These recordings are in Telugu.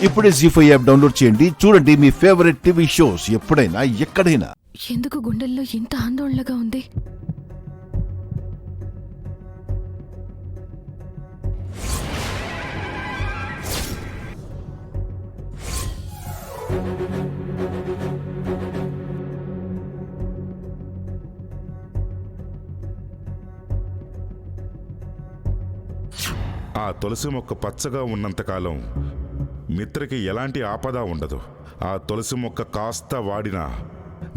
ఇప్పుడే జీ5 యాప్ డౌన్లోడ్ చేయండి. చూడండి మీ ఫేవరెట్ టీవీ షోస్ ఎప్పుడైనా ఎక్కడైనా. ఎందుకు గుండెల్లో ఇంత ఆందోళనగా ఉంది? ఆ తులసి మొక్క పచ్చగా ఉన్నంతకాలం మిత్రకి ఎలాంటి ఆపద ఉండదు. ఆ తులసి మొక్క కాస్త వాడినా,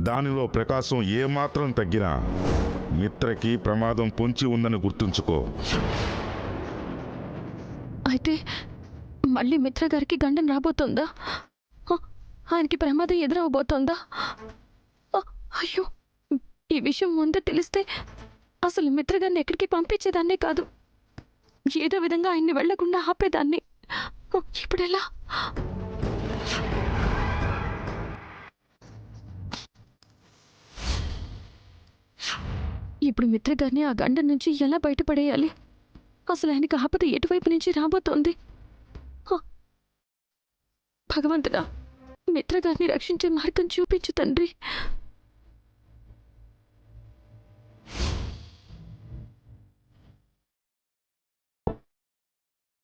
దానిలో ప్రకాశం ఏమాత్రం తగ్గినా మిత్రకి ప్రమాదం పొంచి ఉందని గుర్తుంచుకో. అయితే మళ్ళీ మిత్ర గారికి గండం రాబోతోందా? ఆయనకి ప్రమాదం ఎదురవబోతోందా? అయ్యో, ఈ విషయం ముందే తెలిస్తే అసలు మిత్ర గారిని ఎక్కడికి పంపించేదాన్నే కాదు. ఏదో విధంగా ఆయన్ని వెళ్లకుండా ఆపేదాన్ని. ఇప్పుడెలా? ఇప్పుడు మిత్ర గారిని ఆ గండం నుంచి ఎలా బయటపడేయాలి? అసలు ఆయనకి ఆపద ఎటువైపు నుంచి రాబోతోంది? భగవంతుడా, మిత్ర గారిని రక్షించే మార్గం చూపించు తండ్రి.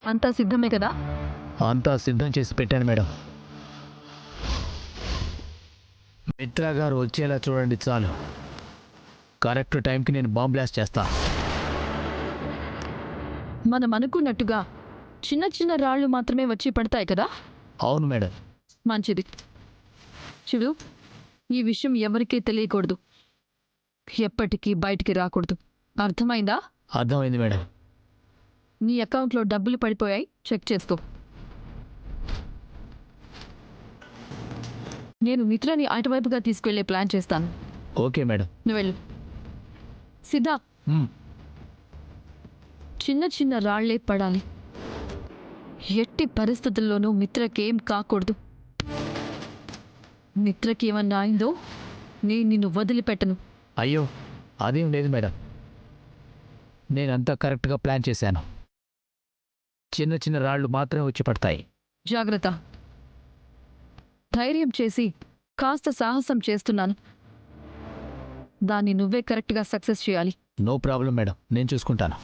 అంతా సిద్ధమే కదా? అంతా సిద్ధం చేసి పెట్టాను మేడం. మిత్ర గారు వచ్చేలా చూడండి చాలు. కరెక్ట్ టైంకి నేను బాంబ్ బ్లాస్ట్ చేస్తా. మనం అనుకున్నట్టుగా చిన్న చిన్న రాళ్ళు మాత్రమే వచ్చి పడతాయి కదా? అవును మేడం. మంచిది. చూడు, ఈ విషయం ఎవరికీ తెలియకూడదు, ఎప్పటికీ బయటికి రాకూడదు. అర్థమైందా? అర్థమైంది మేడం. నీ అకౌంట్లో డబ్బులు పడిపోయాయి, చెక్ చేసుకో. నేను మిత్రని అటువైపుగా తీసుకెళ్లే ప్లాన్ చేస్తాను. Okay madam. నువ్వు వెళ్ళు. సిద్ధా, చిన్న చిన్న రాళ్లే పడాలి. ఎట్టి పరిస్థితుల్లోనూ మిత్రకేం కాకూడదు. మిత్రకి ఏమన్నా అయిందో నేను నిన్ను వదిలిపెట్టను. అయ్యో, అదేం లేదు మేడం. నేనంతా కరెక్ట్గా ప్లాన్ చేశాను. చిన్న చిన్న రాళ్ళు మాత్రమే వచ్చి పడతాయి. జాగ్రత్త. ధైర్యం చేసి కాస్త సాహసం చేస్తున్నాను. దాన్ని నువ్వే కరెక్ట్గా సక్సెస్ చేయాలి. నో ప్రాబ్లం మేడం, నేను చూసుకుంటాను.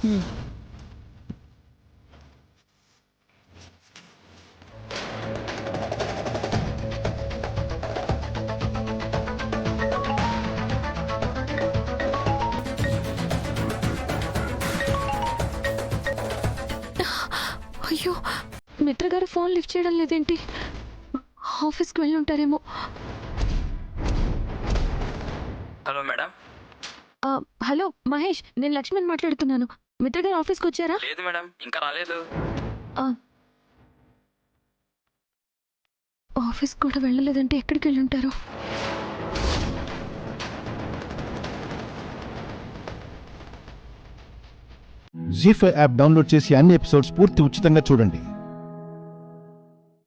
అయ్యో, మిత్ర గారు ఫోన్ లిఫ్ట్ చేయడం లేదేంటి? ఆఫీస్కి వెళ్ళి ఉంటారేమో. Hello madam. హలో మహేష్, నేను లక్ష్మణ్ మాట్లాడుతున్నాను. మిత్ర గారు ఆఫీస్కి వచ్చారా? లేదు మేడం, ఇంకా రాలేదు. ఆఫీస్ కూడా వెళ్ళలేదంటే ఎక్కడికి వెళ్ళి ఉంటారు? జీ5 యాప్ డౌన్లోడ్ చేసి అన్ని ఎపిసోడ్స్ పూర్తి ఉచితంగా చూడండి.